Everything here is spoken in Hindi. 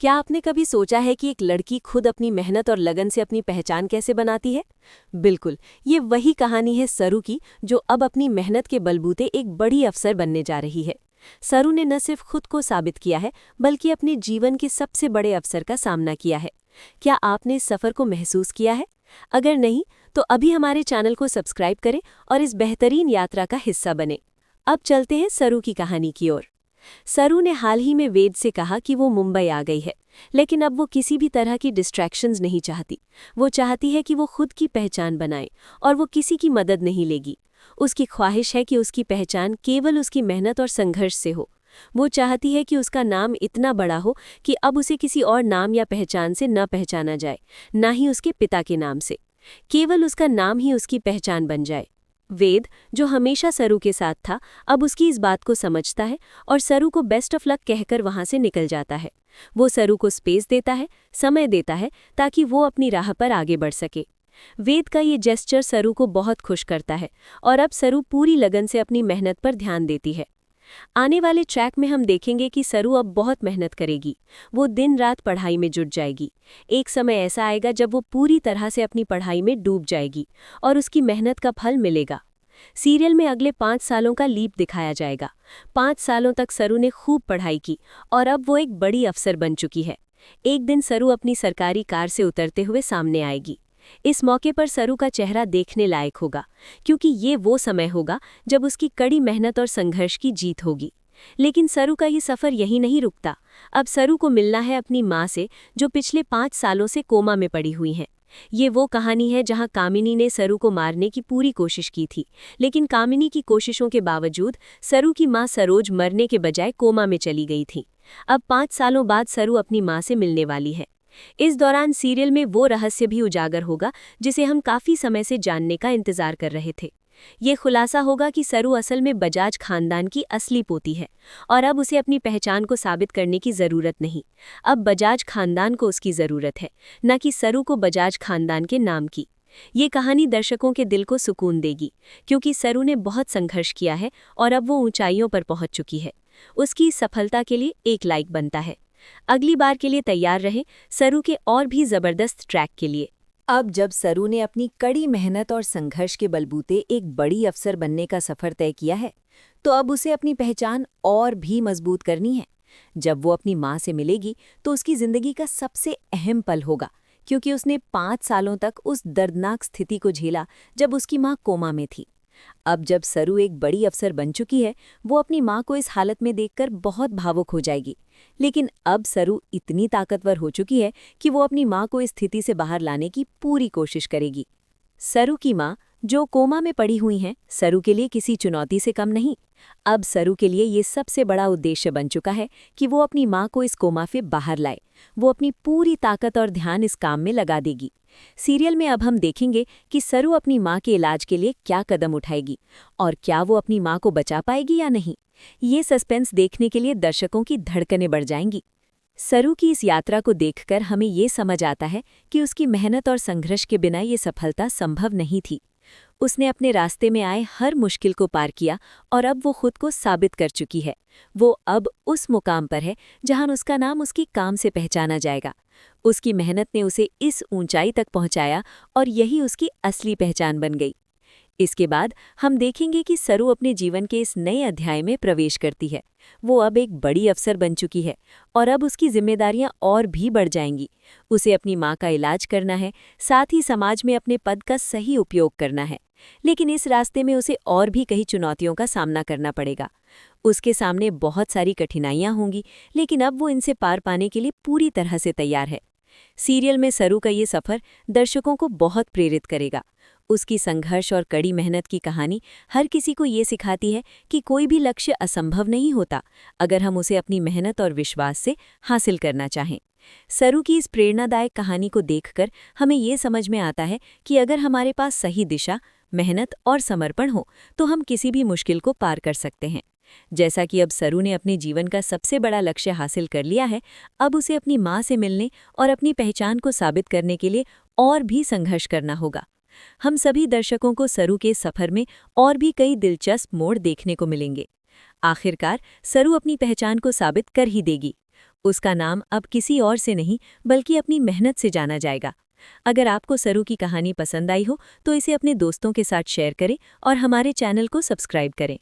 क्या आपने कभी सोचा है कि एक लड़की खुद अपनी मेहनत और लगन से अपनी पहचान कैसे बनाती है? बिल्कुल, ये वही कहानी है सरू की, जो अब अपनी मेहनत के बलबूते एक बड़ी अफसर बनने जा रही है। सरू ने न सिर्फ खुद को साबित किया है, बल्कि अपने जीवन के सबसे बड़े अवसर का सामना किया है। क्या आपने इस सफ़र को महसूस किया है? अगर नहीं, तो अभी हमारे चैनल को सब्सक्राइब करें और इस बेहतरीन यात्रा का हिस्सा बने। अब चलते हैं सरू की कहानी की ओर। सरू ने हाल ही में वेद से कहा कि वो मुंबई आ गई है, लेकिन अब वो किसी भी तरह की डिस्ट्रैक्शंस नहीं चाहती। वो चाहती है कि वो खुद की पहचान बनाए और वो किसी की मदद नहीं लेगी। उसकी ख्वाहिश है कि उसकी पहचान केवल उसकी मेहनत और संघर्ष से हो। वो चाहती है कि उसका नाम इतना बड़ा हो कि अब उसे किसी और नाम या पहचान से न पहचाना जाए, ना ही उसके पिता के नाम से। केवल उसका नाम ही उसकी पहचान बन जाए। वेद, जो हमेशा सरू के साथ था, अब उसकी इस बात को समझता है और सरू को बेस्ट ऑफ लक कहकर वहां से निकल जाता है। वो सरू को स्पेस देता है, समय देता है, ताकि वो अपनी राह पर आगे बढ़ सके। वेद का ये जेस्चर सरू को बहुत खुश करता है और अब सरू पूरी लगन से अपनी मेहनत पर ध्यान देती है। आने वाले ट्रैक में हम देखेंगे कि सरू अब बहुत मेहनत करेगी। वो दिन रात पढ़ाई में जुट जाएगी। एक समय ऐसा आएगा जब वो पूरी तरह से अपनी पढ़ाई में डूब जाएगी और उसकी मेहनत का फल मिलेगा। सीरियल में अगले 5 सालों का लीप दिखाया जाएगा। 5 सालों तक सरू ने खूब पढ़ाई की और अब वो एक बड़ी अफसर बन चुकी है। एक दिन सरू अपनी सरकारी कार से उतरते हुए सामने आएगी। इस मौके पर सरू का चेहरा देखने लायक होगा, क्योंकि ये वो समय होगा जब उसकी कड़ी मेहनत और संघर्ष की जीत होगी। लेकिन सरू का ये सफ़र यहीं नहीं रुकता। अब सरू को मिलना है अपनी माँ से, जो पिछले 5 सालों से कोमा में पड़ी हुई हैं। ये वो कहानी है जहां कामिनी ने सरू को मारने की पूरी कोशिश की थी, लेकिन कामिनी की कोशिशों के बावजूद सरू की मां सरोज मरने के बजाय कोमा में चली गई थी। अब 5 सालों बाद सरू अपनी मां से मिलने वाली है। इस दौरान सीरियल में वो रहस्य भी उजागर होगा जिसे हम काफी समय से जानने का इंतजार कर रहे थे। ये खुलासा होगा कि सरू असल में बजाज खानदान की असली पोती है और अब उसे अपनी पहचान को साबित करने की ज़रूरत नहीं। अब बजाज खानदान को उसकी ज़रूरत है, न कि सरू को बजाज खानदान के नाम की। ये कहानी दर्शकों के दिल को सुकून देगी, क्योंकि सरू ने बहुत संघर्ष किया है और अब वो ऊंचाइयों पर पहुंच चुकी है। उसकी इस सफलता के लिए एक लाइक बनता है। अगली बार के लिए तैयार रहें सरू के और भी ज़बरदस्त ट्रैक के लिए। अब जब सरू ने अपनी कड़ी मेहनत और संघर्ष के बलबूते एक बड़ी अफसर बनने का सफर तय किया है, तो अब उसे अपनी पहचान और भी मजबूत करनी है। जब वो अपनी माँ से मिलेगी तो उसकी जिंदगी का सबसे अहम पल होगा, क्योंकि उसने 5 सालों तक उस दर्दनाक स्थिति को झेला जब उसकी माँ कोमा में थी। अब जब सरू एक बड़ी अफसर बन चुकी है, वो अपनी माँ को इस हालत में देखकर बहुत भावुक हो जाएगी। लेकिन अब सरू इतनी ताकतवर हो चुकी है कि वो अपनी माँ को इस स्थिति से बाहर लाने की पूरी कोशिश करेगी। सरू की माँ, जो कोमा में पड़ी हुई हैं, सरू के लिए किसी चुनौती से कम नहीं। अब सरू के लिए ये सबसे बड़ा उद्देश्य बन चुका है कि वो अपनी माँ को इस कोमा से बाहर लाए। वो अपनी पूरी ताकत और ध्यान इस काम में लगा देगी। सीरियल में अब हम देखेंगे कि सरू अपनी माँ के इलाज के लिए क्या कदम उठाएगी और क्या वो अपनी माँ को बचा पाएगी या नहीं। ये सस्पेंस देखने के लिए दर्शकों की धड़कनें बढ़ जाएंगी। सरू की इस यात्रा को देखकर हमें ये समझ आता है कि उसकी मेहनत और संघर्ष के बिना ये सफलता संभव नहीं थी। उसने अपने रास्ते में आए हर मुश्किल को पार किया और अब वो खुद को साबित कर चुकी है। वो अब उस मुकाम पर है जहां उसका नाम उसकी काम से पहचाना जाएगा। उसकी मेहनत ने उसे इस ऊंचाई तक पहुंचाया और यही उसकी असली पहचान बन गई। इसके बाद हम देखेंगे कि सरू अपने जीवन के इस नए अध्याय में प्रवेश करती है। वो अब एक बड़ी अफसर बन चुकी है और अब उसकी जिम्मेदारियां और भी बढ़ जाएंगी। उसे अपनी माँ का इलाज करना है, साथ ही समाज में अपने पद का सही उपयोग करना है। लेकिन इस रास्ते में उसे और भी कई चुनौतियों का सामना करना पड़ेगा। उसके सामने बहुत सारी कठिनाइयां होंगी, लेकिन अब वो इनसे पार पाने के लिए पूरी तरह से तैयार है। सीरियल में सरू का ये सफ़र दर्शकों को बहुत प्रेरित करेगा। उसकी संघर्ष और कड़ी मेहनत की कहानी हर किसी को ये सिखाती है कि कोई भी लक्ष्य असंभव नहीं होता, अगर हम उसे अपनी मेहनत और विश्वास से हासिल करना चाहें। सरू की इस प्रेरणादायक कहानी को देखकर हमें ये समझ में आता है कि अगर हमारे पास सही दिशा, मेहनत और समर्पण हो, तो हम किसी भी मुश्किल को पार कर सकते हैं। जैसा कि अब सरू ने अपने जीवन का सबसे बड़ा लक्ष्य हासिल कर लिया है, अब उसे अपनी माँ से मिलने और अपनी पहचान को साबित करने के लिए और भी संघर्ष करना होगा। हम सभी दर्शकों को सरू के सफर में और भी कई दिलचस्प मोड़ देखने को मिलेंगे। आखिरकार सरू अपनी पहचान को साबित कर ही देगी। उसका नाम अब किसी और से नहीं बल्कि अपनी मेहनत से जाना जाएगा। अगर आपको सरू की कहानी पसंद आई हो तो इसे अपने दोस्तों के साथ शेयर करें और हमारे चैनल को सब्सक्राइब करें।